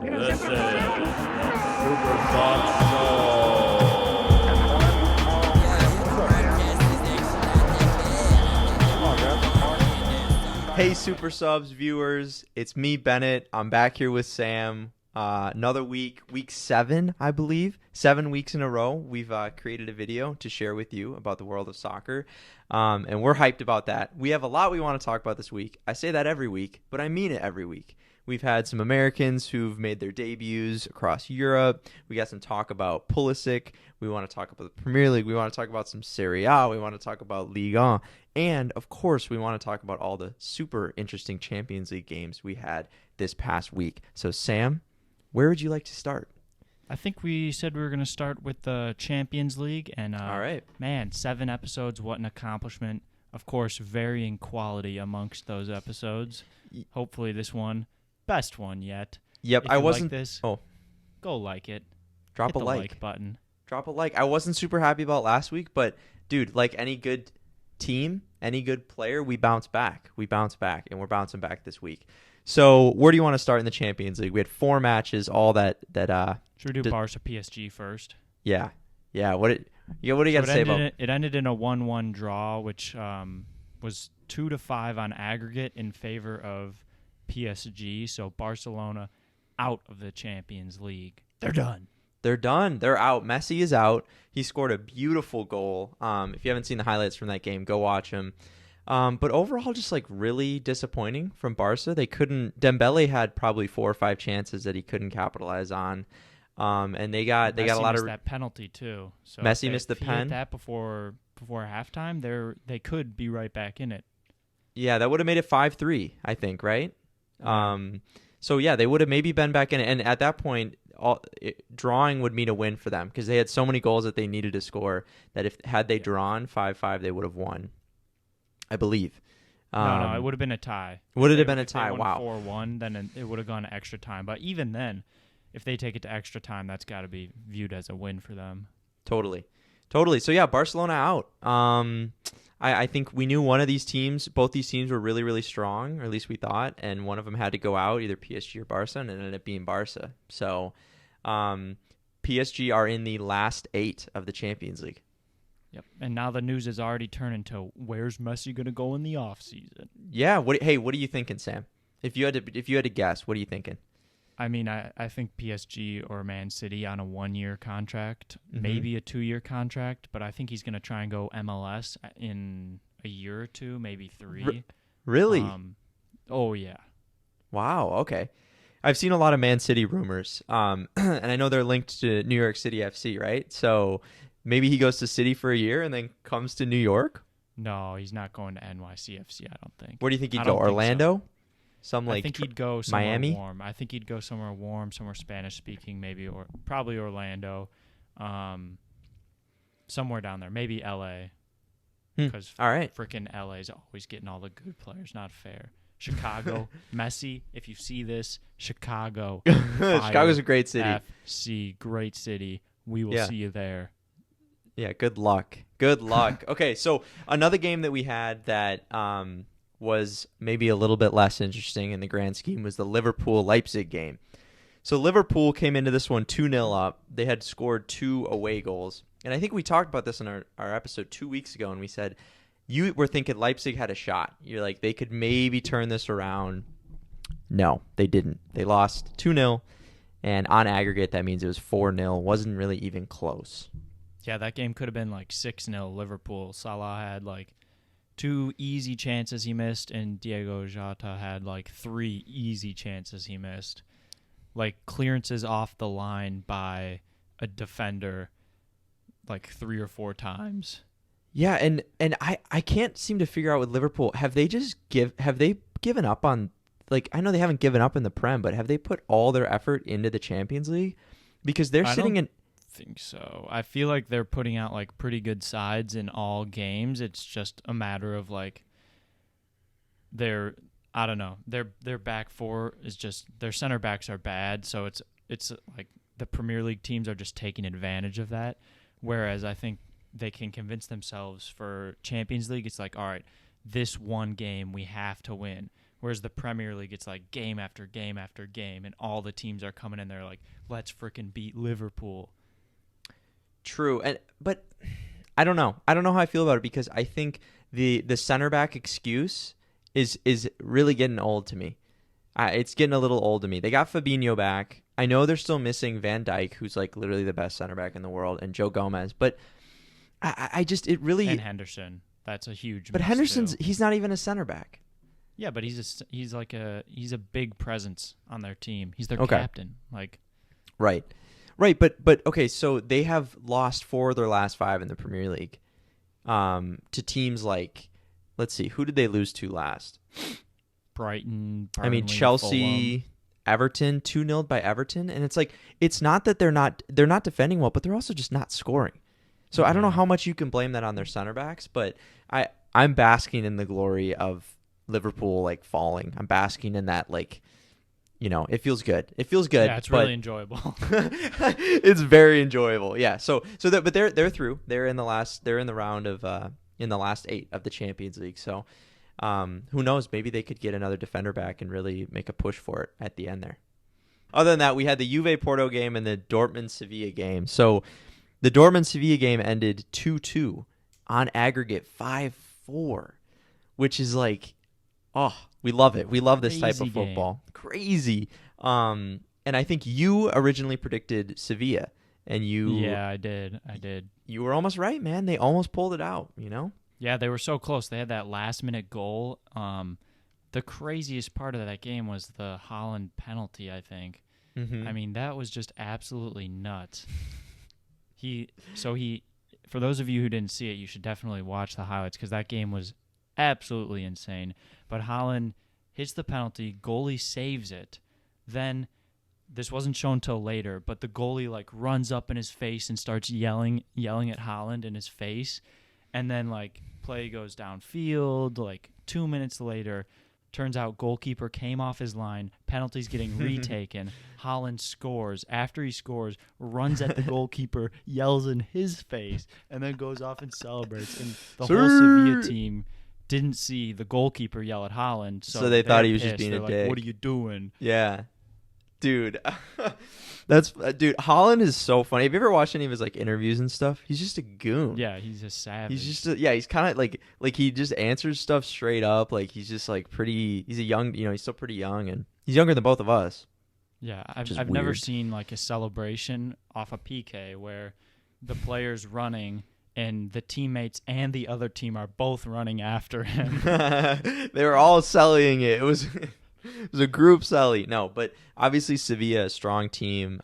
This is Supersubs Show. Hey, Super Subs viewers, it's me, Bennett. I'm back here with Sam. Another week 7, I believe. 7 weeks in a row, we've created a video to share with you about the world of soccer, and we're hyped about that. We have a lot we want to talk about this week. I say that every week, but I mean it every week. We've had some Americans who've made their debuts across Europe. We got some talk about Pulisic. We want to talk about the Premier League. We want to talk about some Serie A. We want to talk about Ligue 1. And, of course, we want to talk about all the super interesting Champions League games we had this past week. So, Sam, where would you like to start? I think we said we were going to start with the Champions League. And, all right. Man, 7 episodes, what an accomplishment. Of course, varying quality amongst those episodes. Hopefully this one, best one yet. Yep, if I you wasn't. Like this, go like it. Drop Hit a the like button. Drop a like. I wasn't super happy about last week, but, dude, like any good team, any good player, we bounce back. And we're bouncing back this week. So where do you want to start in the Champions League? We had 4 matches, all that. Should we do Barca PSG first? Yeah. What do you got to say about it? It ended in a 1-1 draw, which was 2-5 on aggregate in favor of PSG. So Barcelona out of the Champions League. They're done. They're done. They're out. Messi is out. He scored a beautiful goal. If you haven't seen the highlights from that game, go watch him. But overall, just like really disappointing from Barca. They couldn't. Dembele had probably 4 or 5 chances that he couldn't capitalize on. And they got a lot of that penalty too. So Messi missed the pen. Hit that before halftime. They could be right back in it. Yeah, that would have made it 5-3. I think, right? So yeah, they would have maybe been back in it. And at that point, drawing would mean a win for them because they had so many goals that they needed to score that had they drawn 5-5, they would have won, I believe. No, it would have been a tie. Would it have been a tie? If they Wow. 4-1, then it would have gone to extra time. But even then, if they take it to extra time, that's got to be viewed as a win for them. Totally. So yeah, Barcelona out. I think we knew one of these teams, both these teams were really, really strong, or at least we thought, and one of them had to go out, either PSG or Barca, and it ended up being Barca. So PSG are in the last 8 of the Champions League. Yep. And now the news is already turning to where's Messi going to go in the offseason? Yeah. What are you thinking, Sam? If you had to guess, what are you thinking? I mean, I think PSG or Man City on a 1-year contract, Mm-hmm. maybe a 2-year contract, but I think he's going to try and go MLS in a year or 2, maybe 3. Really? Oh, yeah. Wow, okay. I've seen a lot of Man City rumors, and I know they're linked to New York City FC, right? So maybe he goes to City for a year and then comes to New York? No, he's not going to NYCFC, I don't think. Where do you think he'd go? Orlando? I think he'd go somewhere Miami? warm. I think he'd go somewhere warm, somewhere Spanish-speaking, maybe, or probably Orlando, somewhere down there. Maybe L.A. Because all right. freaking L.A.'s always getting all the good players. Not fair. Chicago, Messi, if you see this, Chicago. Chicago's a great city. FC, great city. We will see you there. Yeah, good luck. Okay, so another game that we had that was maybe a little bit less interesting in the grand scheme was the Liverpool-Leipzig game. So Liverpool came into this one 2-0 up. They had scored 2 away goals. And I think we talked about this in our episode 2 weeks ago, and we said you were thinking Leipzig had a shot. You're like, they could maybe turn this around. No, they didn't. They lost 2-0, and on aggregate, that means it was 4-0. Wasn't really even close. Yeah, that game could have been like 6-0 Liverpool. Salah had like 2 easy chances he missed, and Diego Jota had like 3 easy chances he missed. Like clearances off the line by a defender like 3 or 4 times. Yeah, and I can't seem to figure out with Liverpool, have they given up on, like, I know they haven't given up in the Prem, but have they put all their effort into the Champions League? Because they're sitting in think so. I feel like they're putting out like pretty good sides in all games. It's just a matter of like their back four is just, their center backs are bad, so it's like the Premier League teams are just taking advantage of that. Whereas I think they can convince themselves for Champions League, it's like, all right, this one game we have to win. Whereas the Premier League, it's like game after game after game, and all the teams are coming in there like, let's freaking beat Liverpool. True, but I don't know. I don't know how I feel about it because I think the center back excuse is really getting old to me. It's getting a little old to me. They got Fabinho back. I know they're still missing Van Dijk, who's like literally the best center back in the world, and Joe Gomez. But I just it really and Henderson. That's a huge. But Henderson's he's not even a center back. Yeah, but he's a big presence on their team. He's their captain. Like, right, but okay. So they have lost 4 of their last 5 in the Premier League, to teams like, let's see, who did they lose to last? Brighton. I mean, Burnley, Chelsea, Fulham. Everton, 2-0 by Everton, and it's like it's not that they're not defending well, but they're also just not scoring. So I don't know how much you can blame that on their center backs, but I'm basking in the glory of Liverpool like falling. I'm basking in that, like, it feels good. It feels good. Yeah, it's really enjoyable. It's very enjoyable. Yeah. But they're through. They're in the round of in the last 8 of the Champions League. So who knows? Maybe they could get another defender back and really make a push for it at the end there. Other than that, we had the Juve Porto game and the Dortmund Sevilla game. So the Dortmund Sevilla game ended 2-2 on aggregate 5-4, which is like, oh, we love it. We love this type of football. Game. Crazy. And I think you originally predicted Sevilla, and Yeah, I did. You were almost right, man. They almost pulled it out, Yeah, they were so close. They had that last-minute goal. The craziest part of that game was the Haaland penalty, I think. Mm-hmm. I mean, that was just absolutely nuts. For those of you who didn't see it, you should definitely watch the highlights because that game was absolutely insane. But Haaland hits the penalty, goalie saves it. Then, this wasn't shown till later, but the goalie like runs up in his face and starts yelling at Haaland in his face. And then like play goes downfield, like 2 minutes later, turns out goalkeeper came off his line, penalty's getting retaken. Haaland scores. After he scores, runs at the goalkeeper, yells in his face, and then goes off and celebrates. And the whole Sevilla team didn't see the goalkeeper yell at Haaland, so they thought he was pissed. just being They're a like, dick. What are you doing? Yeah. Dude, dude, Haaland is so funny. Have you ever watched any of his like interviews and stuff? He's just a goon. Yeah, he's a savage. He's kind of like he just answers stuff straight up. Like he's just like he's a young, he's still pretty young, and he's younger than both of us. Yeah, I've never seen like a celebration off a PK where the player's running and the teammates and the other team are both running after him. They were all selling it. It was a group selling. No, but obviously Sevilla, a strong team.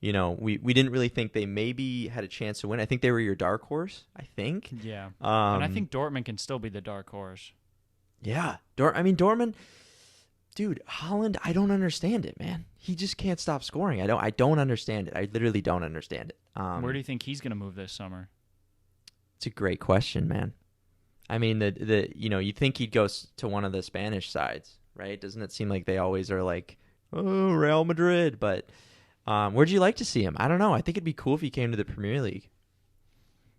We didn't really think they maybe had a chance to win. I think they were your dark horse, I think. Yeah. And I think Dortmund can still be the dark horse. Yeah. Dortmund, dude, Haaland, I don't understand it, man. He just can't stop scoring. I don't understand it. I literally don't understand it. Where do you think he's going to move this summer? It's a great question, man. I mean, you think he'd go to one of the Spanish sides, right? Doesn't it seem like they always are like, oh, Real Madrid? But where'd you like to see him? I don't know. I think it'd be cool if he came to the Premier League.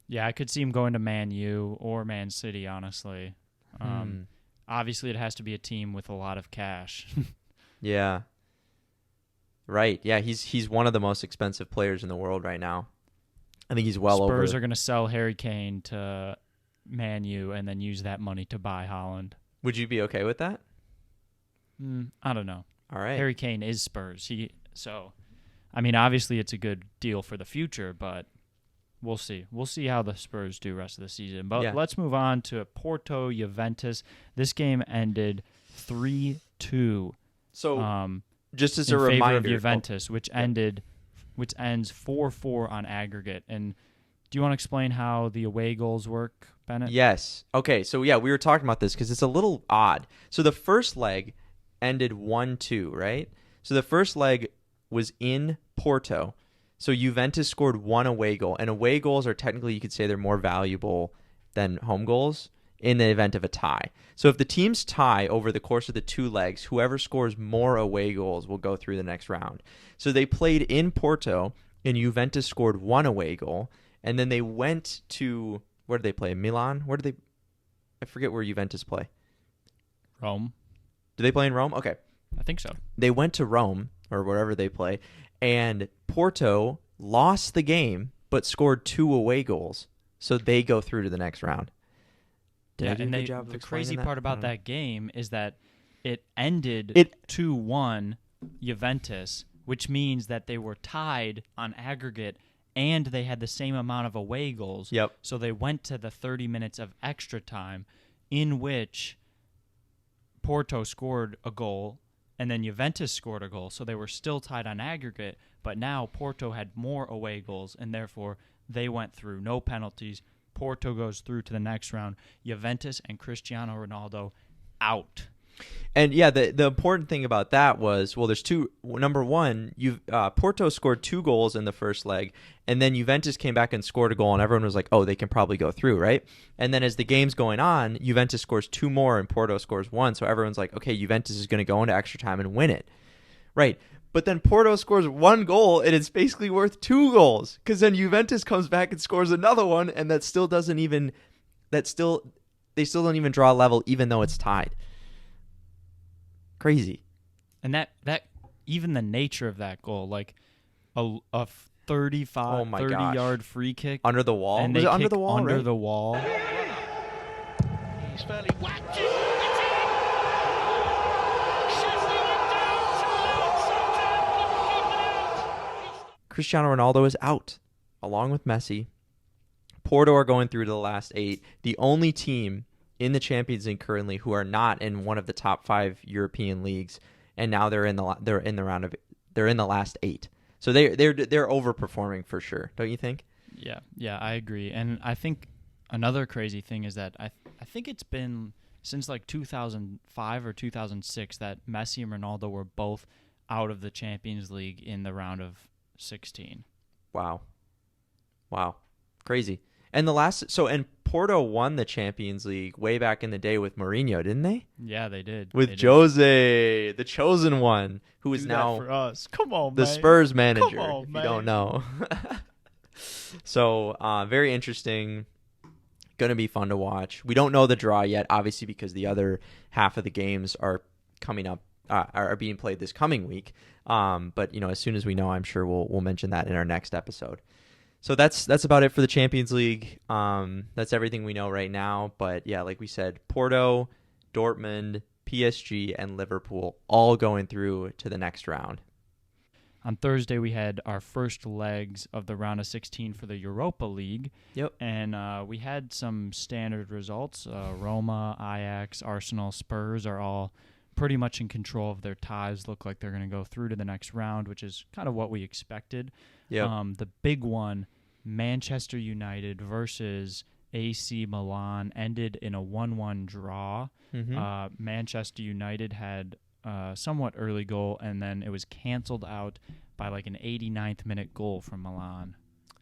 Yeah, I could see him going to Man U or Man City, honestly. Obviously, it has to be a team with a lot of cash. Yeah. Right. Yeah, he's one of the most expensive players in the world right now. I think he's well over. Spurs are going to sell Harry Kane to Man U and then use that money to buy Haaland. Would you be okay with that? I don't know. All right. Harry Kane is Spurs. Obviously it's a good deal for the future, but we'll see. We'll see how the Spurs do rest of the season. But Let's move on to Porto Juventus. This game ended 3-2. So just as a in favor reminder, of Juventus, which ends 4-4 on aggregate. And do you want to explain how the away goals work, Bennett? Yes. Okay, so we were talking about this because it's a little odd. So the first leg ended 1-2, right? So the first leg was in Porto. So Juventus scored 1 away goal. And away goals are technically, you could say, they're more valuable than home goals in the event of a tie. So if the teams tie over the course of the 2 legs, whoever scores more away goals will go through the next round. So they played in Porto, and Juventus scored 1 away goal. And then they went to, where did they play? Milan? I forget where Juventus play. Rome. Do they play in Rome? Okay. I think so. They went to Rome or wherever they play, and Porto lost the game but scored 2 away goals, so they go through to the next round. Did I do a good job of the explaining crazy that? part about that game is that it ended 2-1 Juventus, which means that they were tied on aggregate and they had the same amount of away goals. Yep. So they went to the 30 minutes of extra time in which Porto scored a goal and then Juventus scored a goal. So they were still tied on aggregate, but now Porto had more away goals and therefore they went through. No penalties. Porto goes through to the next round. Juventus and Cristiano Ronaldo out. And yeah, the important thing about that was, well, there's two. Number one, Porto scored 2 goals in the first leg, and then Juventus came back and scored a goal, and everyone was like, oh, they can probably go through, right? And then as the game's going on, Juventus scores 2 more and Porto scores 1, so everyone's like, okay, Juventus is going to go into extra time and win it, right? But then Porto scores 1 goal, and it's basically worth 2 goals, because then Juventus comes back and scores another one, and they still don't even draw level, even though it's tied. Crazy. And that even the nature of that goal, like a 30-yard free kick under the wall. And was they it under the wall? Under right? the wall. He's fairly whacked it. Cristiano Ronaldo is out, along with Messi. Porto are going through to the last 8. The only team in the Champions League currently who are not in one of the top 5 European leagues, and now they're in the last 8. So they're overperforming for sure, don't you think? Yeah, I agree. And I think another crazy thing is that I think it's been since like 2005 or 2006 that Messi and Ronaldo were both out of the Champions League in the round of 16. Wow, crazy. And Porto won the Champions League way back in the day with Mourinho, didn't they? Yeah, they did. With Jose, the chosen one, who is now for us. Come on, the man. Spurs manager, Come on, if you man. don't know. So, very interesting. Going to be fun to watch. We don't know the draw yet, obviously, because the other half of the games are coming up, are being played this coming week. But as soon as we know, I'm sure we'll mention that in our next episode. So that's about it for the Champions League. That's everything we know right now. But yeah, like we said, Porto, Dortmund, PSG, and Liverpool all going through to the next round. On Thursday, we had our first legs of the round of 16 for the Europa League. Yep. And we had some standard results. Roma, Ajax, Arsenal, Spurs are all pretty much in control of their ties. Look like they're going to go through to the next round, which is kind of what we expected. Yep. The big one, Manchester United versus AC Milan, ended in a 1-1 draw. Mm-hmm. Manchester United had a somewhat early goal, and then it was canceled out by like an 89th minute goal from Milan.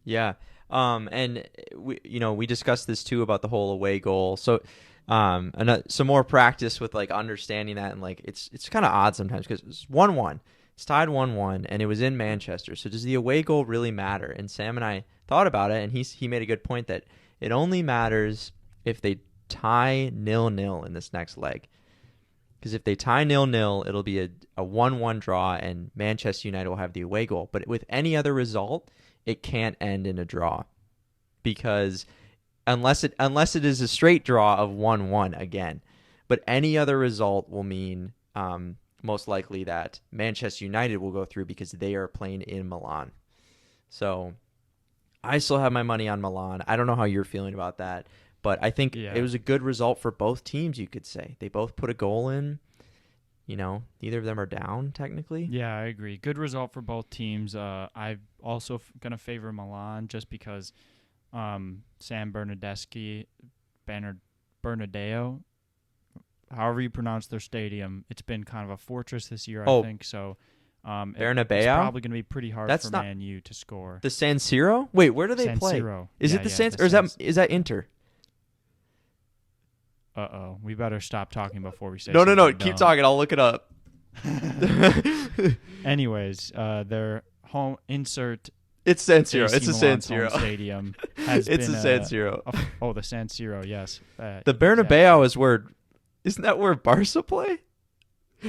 Yeah. And we discussed this too about the whole away goal. So some more practice with like understanding that, and like it's kind of odd sometimes because it's 1-1. It's tied 1-1, and it was in Manchester. So does the away goal really matter? And Sam and I thought about it, and he made a good point that it only matters if they tie 0-0 in this next leg. Because if they tie 0-0, it'll be a 1-1 draw, and Manchester United will have the away goal. But with any other result, it can't end in a draw. Because unless it is a straight draw of 1-1 again. But any other result will mean most likely that Manchester United will go through because they are playing in Milan. So I still have my money on Milan. I don't know how you're feeling about that, but I think it was a good result for both teams, you could say. They both put a goal in. Neither of them are down, technically. Yeah, I agree. Good result for both teams. I'm also going to favor Milan just because San Bernardeo, however you pronounce their stadium, it's been kind of a fortress this year, I think. So Bernabeu? It's probably going to be pretty hard for Man U to score. The San Siro? Wait, where do they San play? Siro. Is it the San or is that Inter? Uh-oh. We better stop talking before we say No. something Keep dumb. talking. I'll look it up. Anyways, their home insert. It's San Siro. AC It's a San Milan's home Siro. stadium has It's been a San Siro. the San Siro, yes. The Bernabeu is where... Isn't that where Barca play?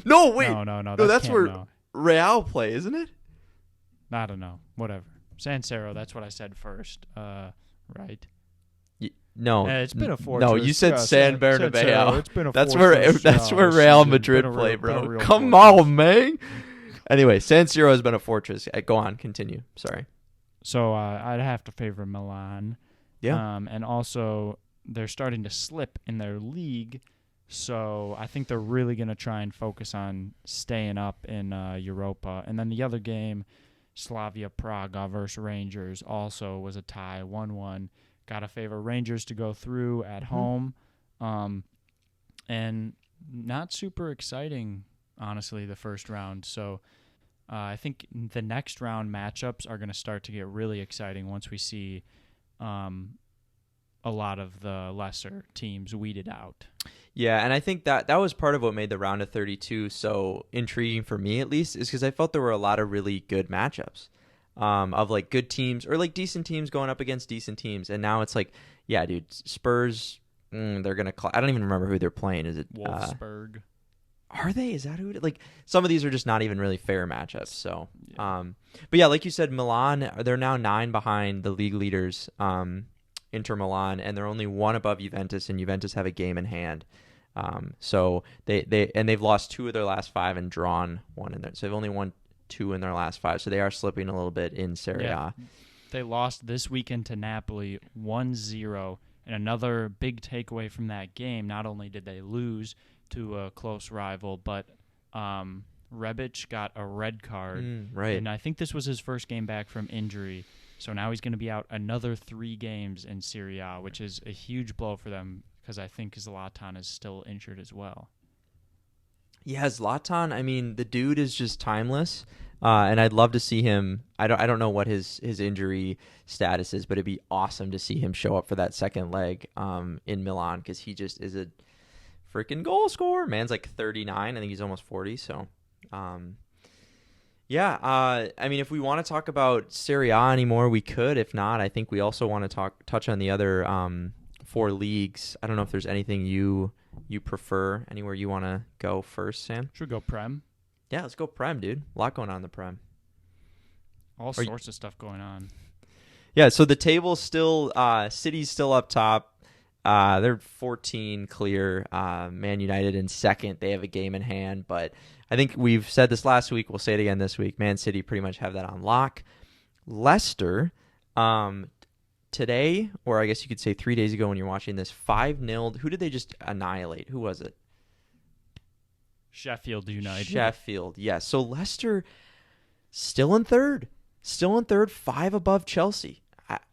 No, wait. No. No, that's Camp where Nou. Real play, isn't it? I don't know. Whatever. San Siro. That's what I said first. Right. No, It's been a no. fortress. You said San Siro, Bernabeu. it's been a That's fortress. where Real Been Madrid a play, real- been a bro. real Come fortress. on, man. Anyway, San Siro has been a fortress. Go on, continue. Sorry. So I'd have to favor Milan. Yeah. And also, they're starting to slip in their league. So I think they're really going to try and focus on staying up in Europa. And then the other game, Slavia Praga versus Rangers, also was a tie, 1-1. Got to favor Rangers to go through at home. And not super exciting, honestly, the first round. So I think the next round matchups are going to start to get really exciting once we see a lot of the lesser teams weeded out. Yeah, and I think that was part of what made the round of 32 so intriguing for me, at least, is because I felt there were a lot of really good matchups of like good teams or like decent teams going up against decent teams. And now it's like, yeah, dude, Spurs, they're going to I don't even remember who they're playing. Is it Wolfsburg? Are they? Is that who it, like some of these are just not even really fair matchups. So, Yeah. But yeah, like you said, Milan, they're now 9 behind the league leaders, Inter Milan, and they're only 1 above Juventus, and Juventus have a game in hand. So they've lost 2 of their last 5 and drawn 1 in there. So they've only won 2 in their last 5. So they are slipping a little bit in Serie A. They lost this weekend to Napoli 1-0. And another big takeaway from that game, not only did they lose to a close rival, but Rebic got a red card. Right. And I think this was his first game back from injury. So now he's going to be out another 3 games in Serie A, which is a huge blow for them because I think Zlatan is still injured as well. Yeah, Zlatan, I mean, the dude is just timeless. And I'd love to see him. I don't know what his injury status is, but it'd be awesome to see him show up for that second leg in Milan because he just is a freaking goal scorer. Man's like 39. I think he's almost 40. So, yeah. I mean, if we want to talk about Serie A anymore, we could. If not, I think we also want to touch on the other 4 leagues. I don't know if there's anything you prefer, anywhere you want to go first, Sam. Should we go Prem? Yeah, let's go Prem, dude. A lot going on in the Prem. All sorts of stuff going on. Yeah, so the table's still, City's still up top. They're 14 clear. Man United in second. They have a game in hand, but I think we've said this last week. We'll say it again this week. Man City pretty much have that on lock. Leicester, today, or I guess you could say 3 days ago when you're watching this, 5-0. Who did they just annihilate? Who was it? Sheffield United. Sheffield, yes. So Leicester still in third. 5 above Chelsea.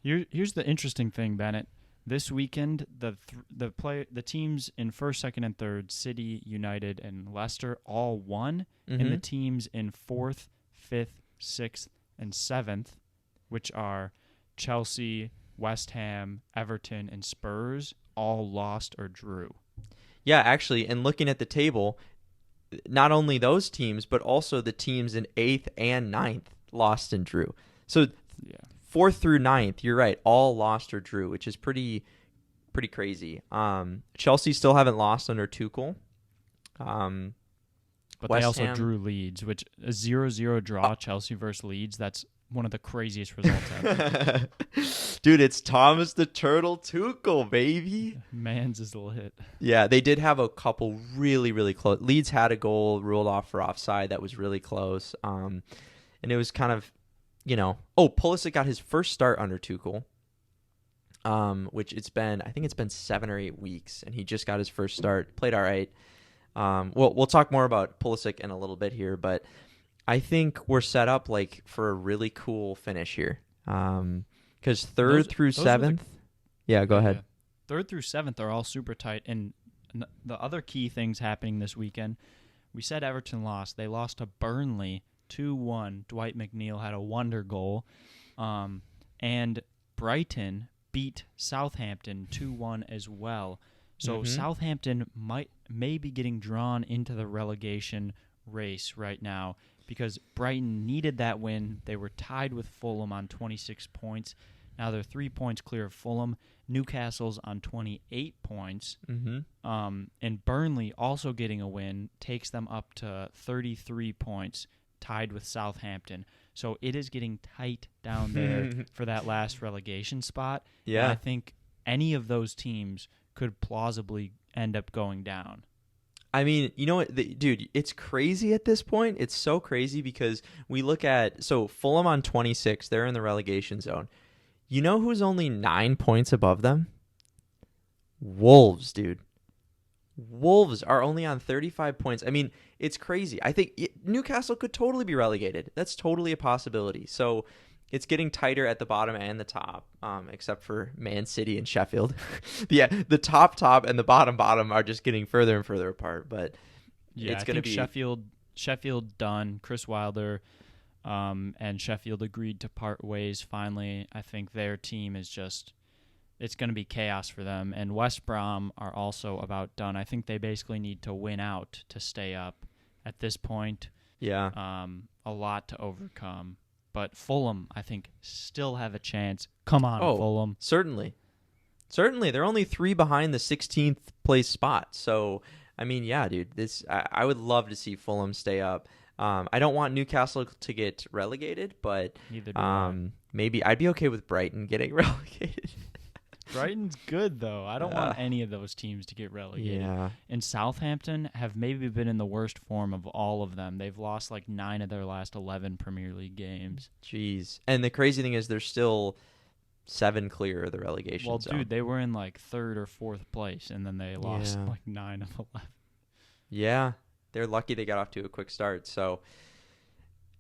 Here's the interesting thing, Bennett. This weekend, the teams in first, second, and third, City, United, and Leicester, all won, and the teams in fourth, fifth, sixth, and seventh, which are Chelsea, West Ham, Everton, and Spurs, all lost or drew. Yeah, actually, and looking at the table, not only those teams, but also the teams in 8th and 9th lost and drew. So 4th through 9th, you're right, all lost or drew, which is pretty crazy. Chelsea still haven't lost under Tuchel. But they also drew Leeds, which a 0-0 draw, Chelsea versus Leeds, that's one of the craziest results ever. Dude, it's Thomas the Turtle Tuchel, baby. Mans is lit. Yeah, they did have a couple really, really close. Leeds had a goal ruled off for offside that was really close. And it was kind of, Pulisic got his first start under Tuchel, which I think it's been 7 or 8 weeks, and he just got his first start. Played all right. We'll talk more about Pulisic in a little bit here, but I think we're set up like for a really cool finish here. Because 3rd through 7th. Yeah, go ahead. 3rd through 7th are all super tight. And the other key things happening this weekend, we said Everton lost. They lost to Burnley 2-1. Dwight McNeil had a wonder goal. And Brighton beat Southampton 2-1 as well. So Southampton may be getting drawn into the relegation race right now because Brighton needed that win. They were tied with Fulham on 26 points. Now they're 3 points clear of Fulham. Newcastle's on 28 points. And Burnley also getting a win takes them up to 33 points, tied with Southampton. So it is getting tight down there for that last relegation spot. Yeah. And I think any of those teams could plausibly end up going down. I mean, you know what, dude, it's crazy at this point. It's so crazy because we look at, so Fulham on 26, they're in the relegation zone. You know who's only 9 points above them? Wolves, dude. Wolves are only on 35 points. I mean, it's crazy. I think Newcastle could totally be relegated. That's totally a possibility. So it's getting tighter at the bottom and the top, except for Man City and Sheffield. Yeah, the top and the bottom are just getting further and further apart. But yeah, it's going to be Sheffield done. Chris Wilder and Sheffield agreed to part ways finally. I think their team is just, it's going to be chaos for them. And West Brom are also about done. I think they basically need to win out to stay up at this point. Yeah. A lot to overcome. But Fulham, I think, still have a chance. Come on, Fulham. Certainly. They're only 3 behind the 16th place spot. So, I mean, yeah, dude, I would love to see Fulham stay up. I don't want Newcastle to get relegated, but neither do I. Maybe I'd be okay with Brighton getting relegated. Brighton's good, though. I don't want any of those teams to get relegated. Yeah. And Southampton have maybe been in the worst form of all of them. They've lost like 9 of their last 11 Premier League games. Jeez. And the crazy thing is they're still 7 clear of the relegation zone. Well, dude, they were in like 3rd or 4th place, and then they lost like 9 of 11. Yeah. They're lucky they got off to a quick start. So,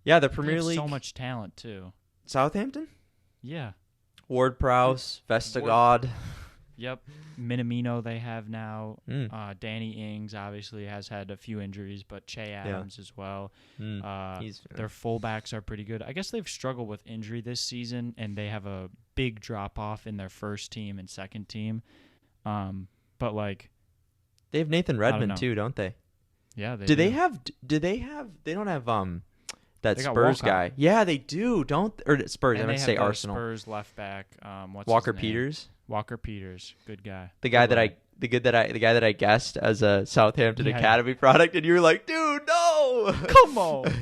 yeah, the Premier League. So much talent, too. Southampton? Yeah. Ward-Prowse, Vestergaard. Yep. Minamino they have now. Danny Ings obviously has had a few injuries, but Che Adams as well. Their fullbacks are pretty good. I guess they've struggled with injury this season, and they have a big drop-off in their first team and second team. But, like... They have Nathan Redmond, too, don't they? Yeah, they do. They don't have... that Spurs guy. Yeah, they do. Or Spurs, I meant to say Arsenal. Spurs left back. What's Walker his name? Peters? Walker Peters, good guy. The guy that I guessed as a Southampton Academy product, and you were like, dude, no, come on.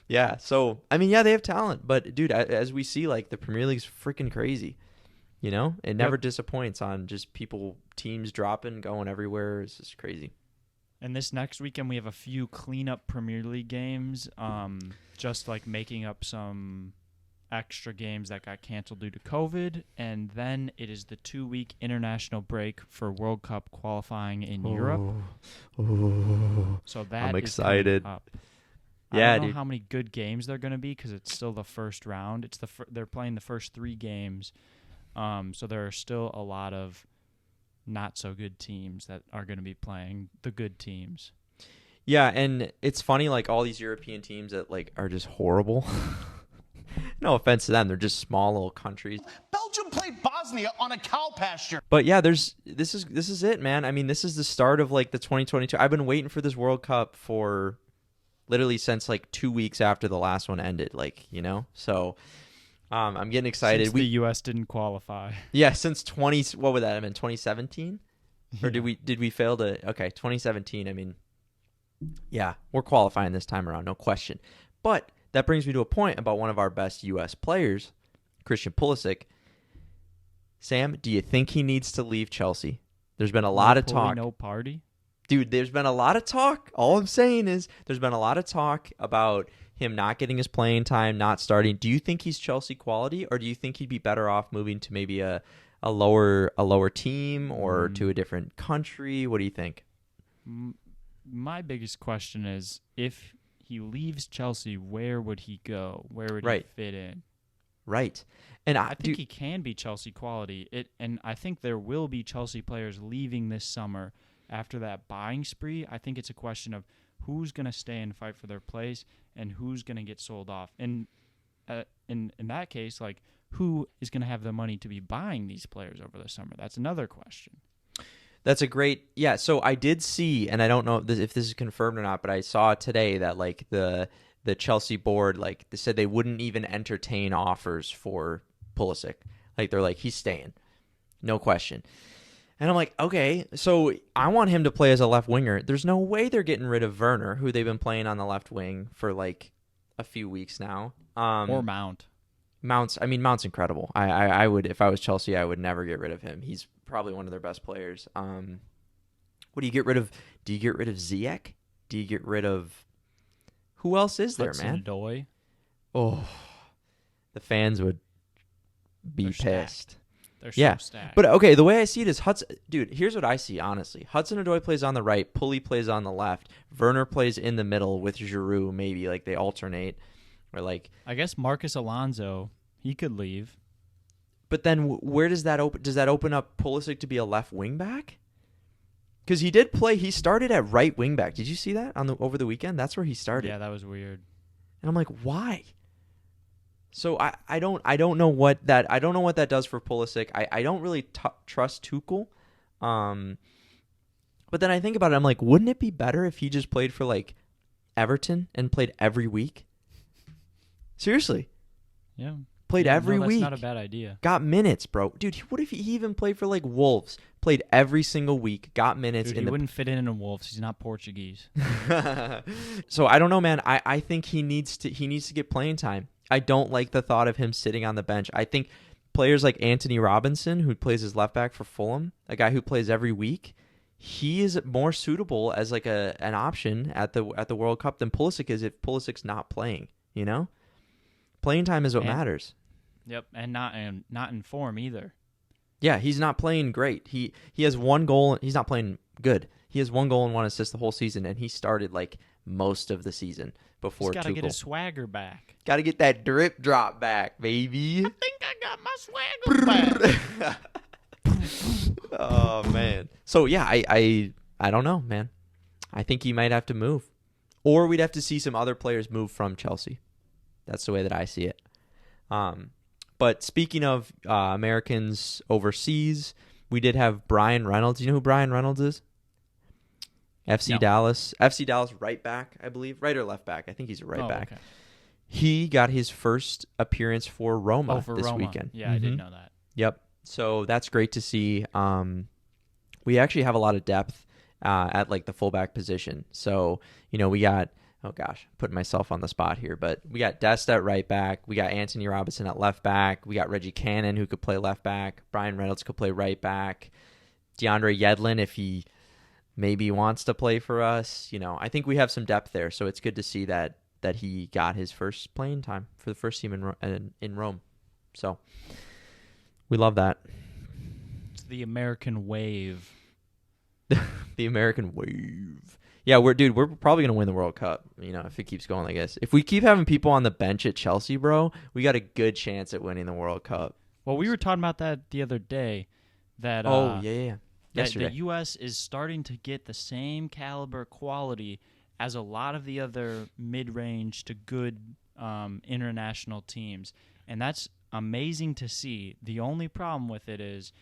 Yeah, so I mean, yeah, they have talent, but dude, as we see, like the Premier League's freaking crazy. You know, it never disappoints on just teams dropping, going everywhere. It's just crazy. And this next weekend, we have a few cleanup Premier League games, just like making up some extra games that got canceled due to COVID. And then it is the 2-week international break for World Cup qualifying in Europe. So that I'm excited. Up. Yeah, I don't know dude. how many good games they're going to be because it's still the first round. It's they're playing the first 3 games, so there are still a lot of not so good teams that are going to be playing the good teams. Yeah, and it's funny, like all these European teams that like are just horrible. No offense to them, they're just small little countries. Belgium played Bosnia on a cow pasture. But yeah, this is it, man. I mean, this is the start of like the 2022. I've been waiting for this World Cup for literally since like 2 weeks after the last one ended, like, you know. So I'm getting excited. Since the U.S. didn't qualify. Yeah, since what would that have been? 2017, or did we fail to? Okay, 2017. I mean, yeah, we're qualifying this time around, no question. But that brings me to a point about one of our best U.S. players, Christian Pulisic. Sam, do you think he needs to leave Chelsea? There's been a lot of talk. No party? Dude, there's been a lot of talk. All I'm saying is there's been a lot of talk about him not getting his playing time, not starting. Do you think he's Chelsea quality, or do you think he'd be better off moving to maybe a lower team or to a different country? What do you think? My biggest question is, if he leaves Chelsea, where would he go? Where would he fit in? Right. And I think he can be Chelsea quality. And I think there will be Chelsea players leaving this summer after that buying spree. I think it's a question of who's going to stay and fight for their place and who's going to get sold off. And in that case, like, who is going to have the money to be buying these players over the summer? That's another question. That's a great, yeah. So I did see, and I don't know if this is confirmed or not, but I saw today that like the Chelsea board, like they said they wouldn't even entertain offers for Pulisic. Like, they're like, he's staying. No question. And I'm like, okay, so I want him to play as a left winger. There's no way they're getting rid of Werner, who they've been playing on the left wing for like a few weeks now. Or Mount. Mount's incredible. I would, if I was Chelsea, I would never get rid of him. He's probably one of their best players. What do you get rid of? Do you get rid of Ziyech? Do you get rid of, who else is there, man? Hudson-Odoi. Oh, the fans would be They're pissed. stacked. They're Yeah, so stacked. but okay, the way I see it is dude, here's what I see, honestly. Hudson-Odoi plays on the right, Pulley plays on the left, Werner plays in the middle with Giroud, maybe, like they alternate. Or like, I guess Marcus Alonso, he could leave. but then where does that open? Does that open up Pulisic to be a left wing back? Because he did play. He started at right wing back. Did you see that over the weekend? That's where he started. Yeah, that was weird. And I'm like, why? So I don't know what that does for Pulisic. I don't really trust Tuchel. But then I think about it. I'm like, wouldn't it be better if he just played for like Everton and played every week? Seriously. Yeah. Played every week. That's not a bad idea. Got minutes, bro. Dude, what if he even played for like Wolves? Played every single week. Got minutes. Dude, he wouldn't fit in Wolves. He's not Portuguese. So I don't know, man. I think he needs to get playing time. I don't like the thought of him sitting on the bench. I think players like Anthony Robinson, who plays as left back for Fulham, a guy who plays every week, he is more suitable as like an option at the World Cup than Pulisic is if Pulisic's not playing, you know? Playing time is what matters. Yep, and not in form either. Yeah, he's not playing great. He has one goal. He's not playing good. He has one goal and one assist the whole season, and he started like most of the season before Tuchel. He's got to get his swagger back. Got to get that drip drop back, baby. I think I got my swagger back. Oh man. So yeah, I don't know, man. I think he might have to move, or we'd have to see some other players move from Chelsea. That's the way that I see it. But speaking of Americans overseas, we did have Brian Reynolds. You know who Brian Reynolds is? FC Dallas right back, I believe. Right or left back? I think he's a right back. Okay. He got his first appearance for Roma this weekend. Yeah, I didn't know that. Yep. So that's great to see. We actually have a lot of depth at like the fullback position. So, we got, oh gosh, putting myself on the spot here, but we got Dest at right back. We got Anthony Robinson at left back. We got Reggie Cannon, who could play left back. Brian Reynolds could play right back. DeAndre Yedlin, if he maybe wants to play for us. I think we have some depth there. So it's good to see that he got his first playing time for the first team in Rome. So we love that. It's the American wave. The American wave. Yeah, we're probably going to win the World Cup, if it keeps going like this. If we keep having people on the bench at Chelsea, bro, we got a good chance at winning the World Cup. Well, we were talking about that the other day. That Yesterday. The U.S. is starting to get the same caliber quality as a lot of the other mid-range to good international teams. And that's amazing to see. The only problem with it is,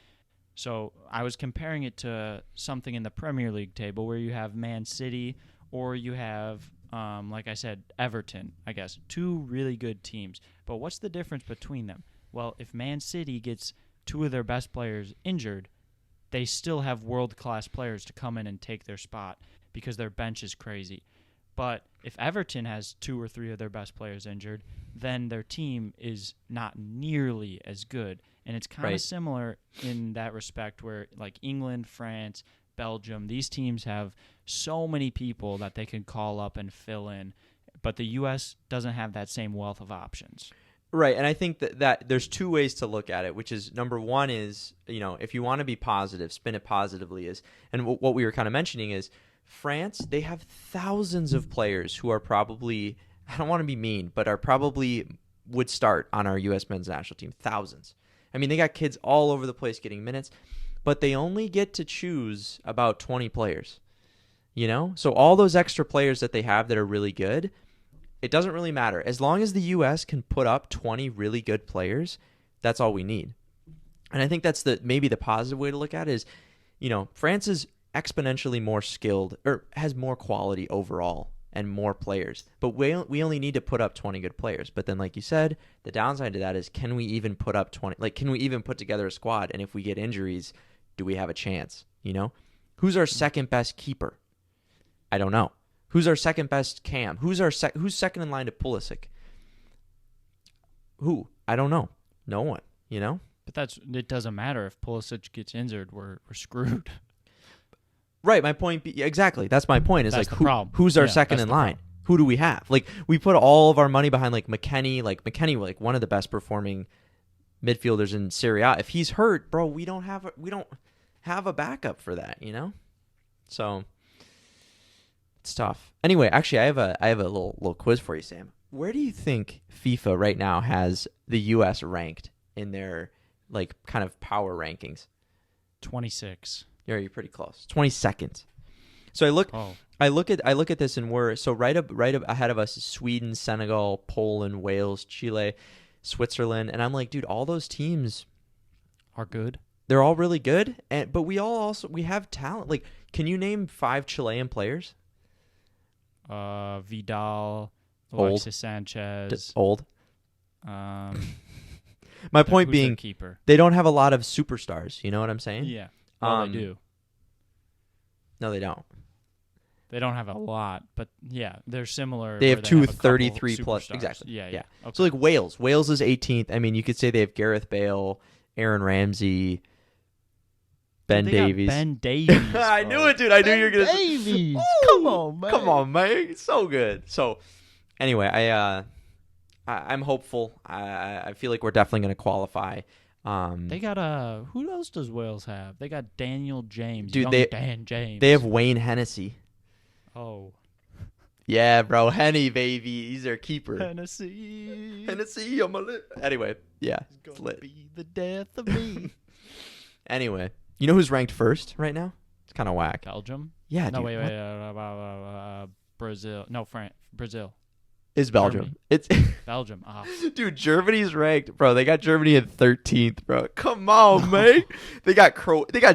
so I was comparing it to something in the Premier League table where you have Man City or you have, like I said, Everton, I guess. Two really good teams. But what's the difference between them? Well, if Man City gets two of their best players injured, they still have world-class players to come in and take their spot because their bench is crazy. But if Everton has two or three of their best players injured, then their team is not nearly as good. And it's kind of similar in that respect where like England, France, Belgium, these teams have so many people that they can call up and fill in. But the U.S. doesn't have that same wealth of options. Right, and I think that there's two ways to look at it, which is number one is, if you want to be positive, spin it positively and what we were kind of mentioning is France, they have thousands of players who are probably, I don't want to be mean, but are probably would start on our U.S. men's national team, thousands. I mean, they got kids all over the place getting minutes, but they only get to choose about 20 players, So all those extra players that they have that are really good, it doesn't really matter. As long as the U.S. can put up 20 really good players, that's all we need. And I think that's maybe the positive way to look at it is, France is exponentially more skilled or has more quality overall and more players. But we only need to put up 20 good players. But then, like you said, the downside to that is, can we even put up 20? Like, can we even put together a squad? And if we get injuries, do we have a chance? You know, who's our second best keeper? I don't know. Who's our second best cam? Who's second in line to Pulisic? Who? I don't know. No one. You know. But it doesn't matter if Pulisic gets injured. We're screwed. Right. My point. Exactly. That's my point. Is That's like the problem. who's our Yeah, second that's in the line? problem. Who do we have? Like, we put all of our money behind like McKennie. Like McKennie, like one of the best performing midfielders in Serie A. If he's hurt, bro, we don't have a backup for that. You know. So it's tough. Anyway, actually, I have a little quiz for you, Sam. Where do you think FIFA right now has the U.S. ranked in their like kind of power rankings? 26. Yeah, you're pretty close. 22nd. So I look at this, and we're so right up ahead of us is Sweden, Senegal, Poland, Wales, Chile, Switzerland, and I'm like, dude, all those teams Are good. they're all really good, but we have talent. Like, can you name 5 Chilean players? Vidal, Old. Alexis Sanchez. Old. Um, My point who's their being, keeper. they don't have a lot of superstars. You know what I'm saying? Yeah. Well, Um, they do. No, they don't. They don't have a lot, but yeah, they're similar. They where have two a couple 33 plus. superstars. Exactly. Yeah. Yeah. Okay. So like Wales is 18th. I mean, you could say they have Gareth Bale, Aaron Ramsey, Ben They got Davies. Ben Davies. I bro. knew it, dude. I knew Ben you were gonna. Davies. Ooh, Come on, man. Come on, man. It's so good. So, anyway, I'm hopeful. I feel like we're definitely gonna qualify. They got who else does Wales have? They got Daniel James. Dude, young Dan James. They have Wayne Hennessy. Oh, Yeah, bro, Henny, baby. He's their keeper. Hennessy. Hennessy on my lip. Anyway, yeah, It's it's gonna lit. be the death of me. Anyway, you know who's ranked first right now? It's kind of whack. Belgium? Yeah, No, dude. wait. what? Brazil. No, France. Brazil. It's Belgium. Germany. It's Belgium. Ah, dude. Germany's ranked, bro. They got Germany at 13th, bro. Come on, man. They got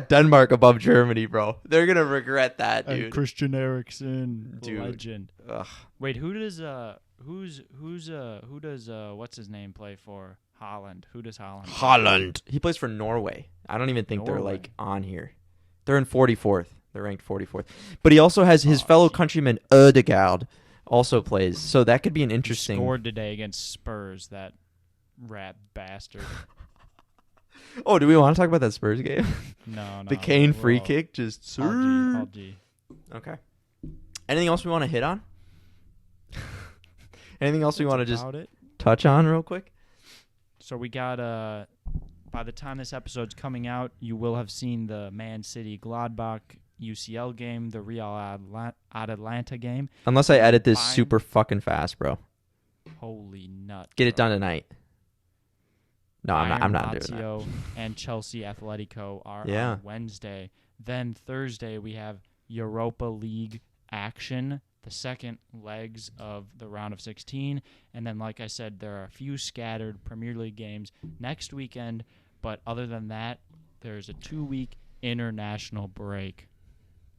Denmark above Germany, bro. They're gonna regret that, and dude. Christian Eriksen, Dude. legend. Ugh. Wait, who does what's his name play for? Holland. Who does Holland? play for? Holland. He plays for Norway. I don't even think they're Norway. like on here. They're in 44th. They're ranked 44th. But he also has his fellow jeez. countryman Ødegaard also plays. So that could be an He interesting. scored today against Spurs. That rat bastard. Oh, do we want to talk about that Spurs game? No. The Kane we're free all- kick just. all G. Okay. Anything else we want to hit on? Anything else we want to just About it. touch on real quick? So we got by the time this episode's coming out, you will have seen the Man City Gladbach UCL game, the Real Atlanta game. Unless I edit this Fine. super fucking fast, bro. Holy nut! Get it bro. done tonight. No, I'm not doing that. Lazio and Chelsea Atletico are Yeah. on Wednesday. Then Thursday we have Europa League action, the second legs of the round of 16, and then like I said, there are a few scattered Premier League games next weekend. But other than that, there's a 2-week international break.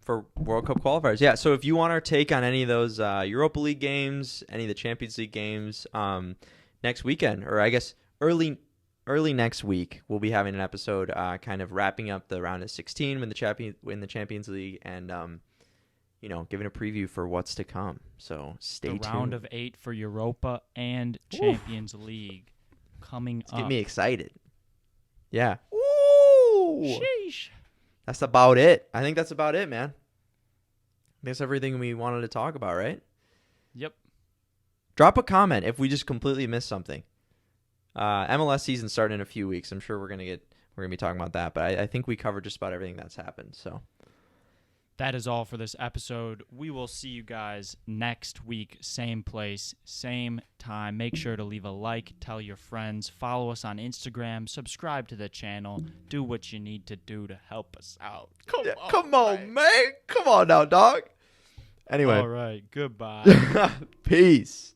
For World Cup qualifiers. Yeah, so if you want our take on any of those Europa League games, any of the Champions League games, next weekend, or I guess early next week, we'll be having an episode kind of wrapping up the round of 16 when the Champions League and giving a preview for what's to come. So stay tuned. The round of 8 for Europa and Champions League coming up. Get me excited. Yeah. Ooh. Sheesh. That's about it. I think that's about it, man. That's everything we wanted to talk about, right? Yep. Drop a comment if we just completely missed something. MLS season starting in a few weeks. I'm sure we're gonna be talking about that, but I think we covered just about everything that's happened. So That is all for this episode. We will see you guys next week. Same place, same time. Make sure to leave a like, tell your friends, follow us on Instagram, subscribe to the channel, do what you need to do to help us out. come on, man. Come on now, dog. Anyway, All right. Goodbye. peace.